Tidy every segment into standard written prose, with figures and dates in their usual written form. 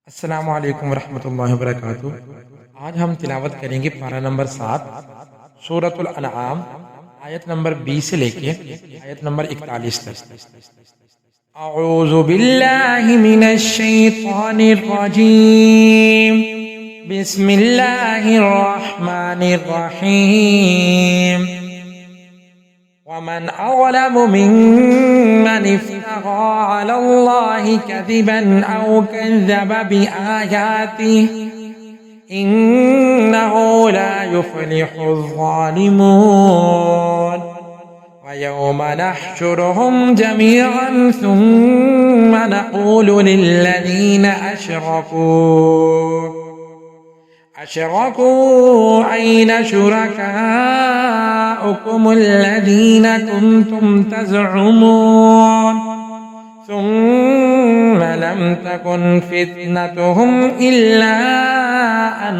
अस्सलामु अलैकुम वरहमतुल्लाहि वबरकातुह। आज हम तिलावत करेंगे पारा नंबर 7 सूरतुल अनआम आयत नंबर 20 से लेके आयत नंबर 41 तक। अऊज़ु बिल्लाहि मिनश शैतानिर रजीम। बिस्मिल्लाहिर रहमानिर रहीम। वमन अज़लमु मिम्मन इफ्तरा अलल्लाहि कज़िबन औ कज़्ज़ब बिआयातिहि इन्नहु ला युफ़्लिहुज़ ज़ालिमून। वयौम नहशुरुहुम जमीअन सुम्म नक़ूलु लिल्लज़ीन अशरकू अय्न शुरकाउकुमुल्लज़ीन कुन्तुम तज़अमून सुम्म लम तकुन फितनतुहुम इल्ला अन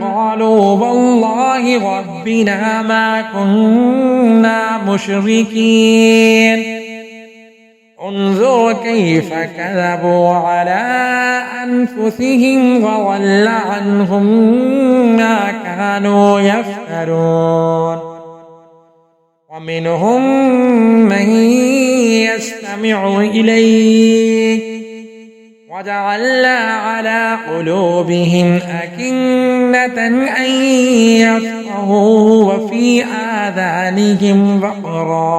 क़ालू वल्लाहि रब्बिना मा कुन्ना मुशरिकीन। उन्ज़ुर कैफ़ कज़बू अला अनफुसिहिम वज़ल्ल अन्हुम मा कानू यफ़्तरून। वमिनहुम मन यस्तमिअु इलैक वजअलना अला क़ुलूबिहिम अकिन्नतन अन यफ़क़हू वफ़ी आज़ानिहिम वक़रा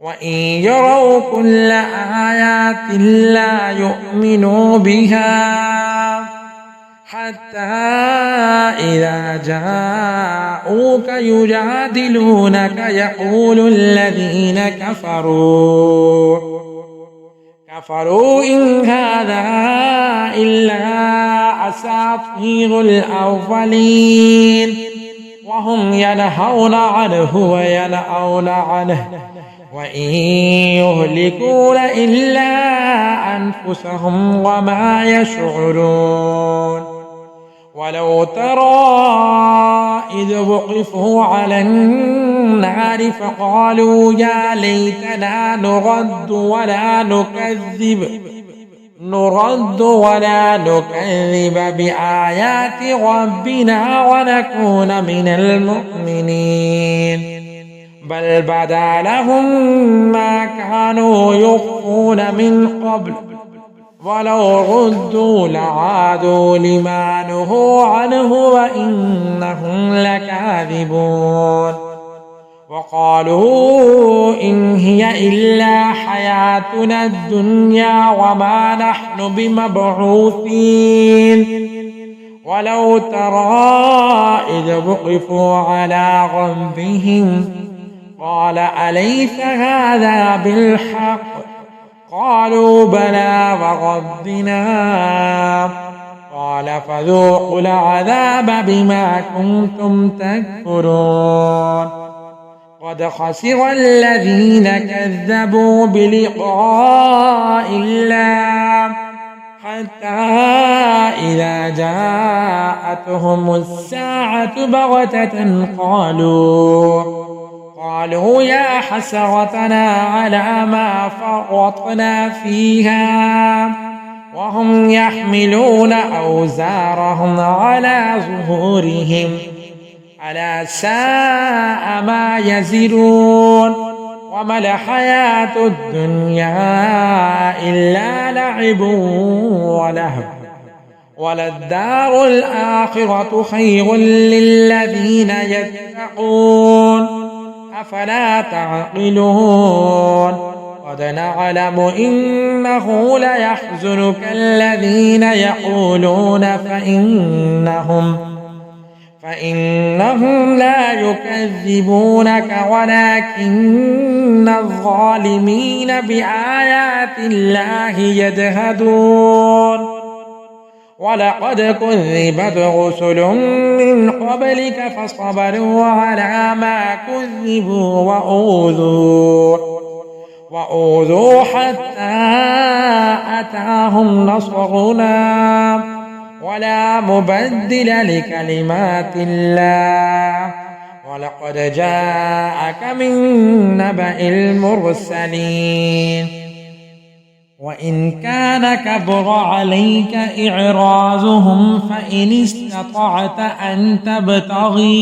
वइन यरौ कुल्ल आयातिन ला युमिनू बिहा हत्ता इज़ा जाऊक युजादिलूनक यक़ूलुल्लज़ीन कफ़रू इन हाज़ा इल्ला असातीरुल अव्वलीन वहुम यनहौना अन्हु व यनअौना अन्हु वइन युहलिकून इल्ला अनफुसहुम वमा यशዑरून। वलौ तरा इज़ वुक़िफ़ू अलन् नारि फ़क़ालू या लैतना नुरद्दु वला नुकज़्ज़िब बिआयाति रब्बिना वनकून मिनल मुअ्मिनीन। बल बदा लहुम मा कानू युख़्फ़ून मिन क़ब्ल वलौ रुद्दू लआदू लिमा नुहू अन्हु व इन्नहुम लकाज़िबून। वक़ालू इन हिय इल्ला हयातुना दुन्या वमा नहनु बिमबऊसीन। वलौ तरा इज़ वुक़िफ़ू अला रब्बिहिम क़ाल अलैस हाज़ा बिल्हक़् क़ालू बला वरब्बिना क़ाल फ़ज़ूक़ुल अज़ाब बिमा कुन्तुम तकफ़ुरून। क़द ख़सिर अल्लज़ीन कज़्ज़बू बिलिक़ाइल्लाह हत्ता इज़ा जाअतहुमुस्साअतु बग़ततन क़ालू या हसरतना अला मा फ़रत्ना फ़ीहा वहुम यहमिलून औज़ारहुम अला ज़ुहूरिहिम अला साअ मा यज़िरून। वमल हयातुद दुन्या इल्ला लअबुन व लहव वलद्दारुल आखिरतु खैरुल लिल्लज़ीन यत्तक़ून अफला तअक़िलून। क़द नअलमु इन्नहु लयहज़ुनुक الذين يقولون فإنهم لا يكذبونك ولكن الظالمين بآيات الله يجحدون. ولقد كذبت رسل من قبلك فصبروا على ما كذبوا وأوذوا حتى أتاهم نصرنا ولا مبدل لكلمات الله ولقد جاءك من نبأ المرسلين وإن كان كبر عليك إعراضهم فإن استطعت أن تبتغي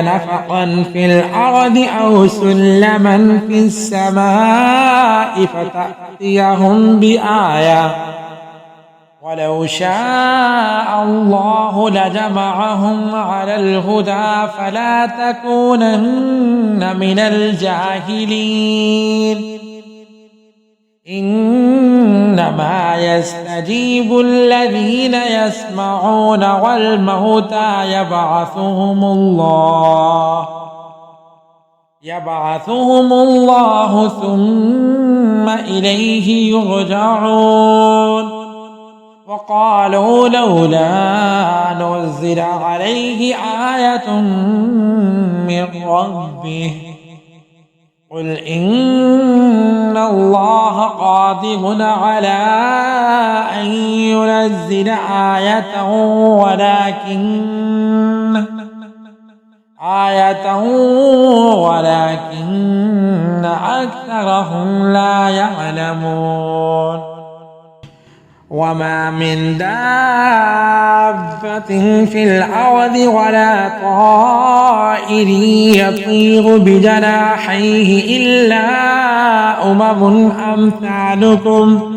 نفقا في الأرض أو سلما في السماء فتأتيهم بآية ولو شاء الله لجمعهم على الهدى فلا تكونن من الجاهلين إنما يستجيب الذين يسمعون والموتى يبعثهم الله ثم إليه يرجعون وقالوا لولا نزل عليه آية من ربه قل إن الله قادر على أن ينزل آية ولكن أكثرهم لا يعلمون وما من دابة في الأرض ولا طائر يطير بجناحيه إلا أمم أمثالكم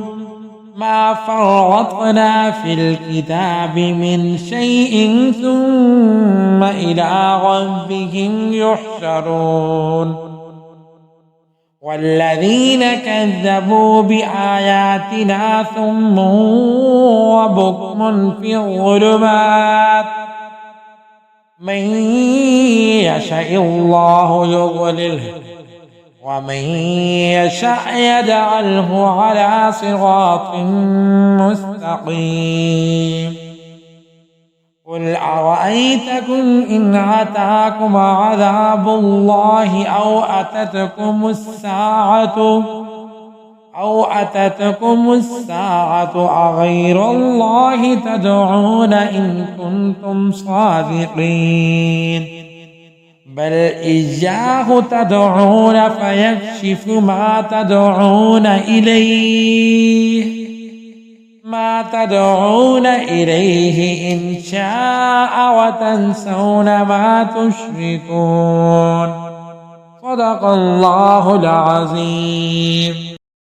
ما فرطنا في الكتاب من شيء ثم إلى ربهم يحشرون والذين كذبوا بآياتنا ثم وبكم في الظلمات من يشاء الله يضلله ومن يشاء يجعله على صراط مستقيم قل أرأيتكم إن أتاكم عذاب الله أو أتتكم الساعة أغير الله تدعون إن كنتم صادقين بل إياه تدعون فيكشف ما تدعون إليه إن شاء وتنسون ما تشركون صدق الله العظيم.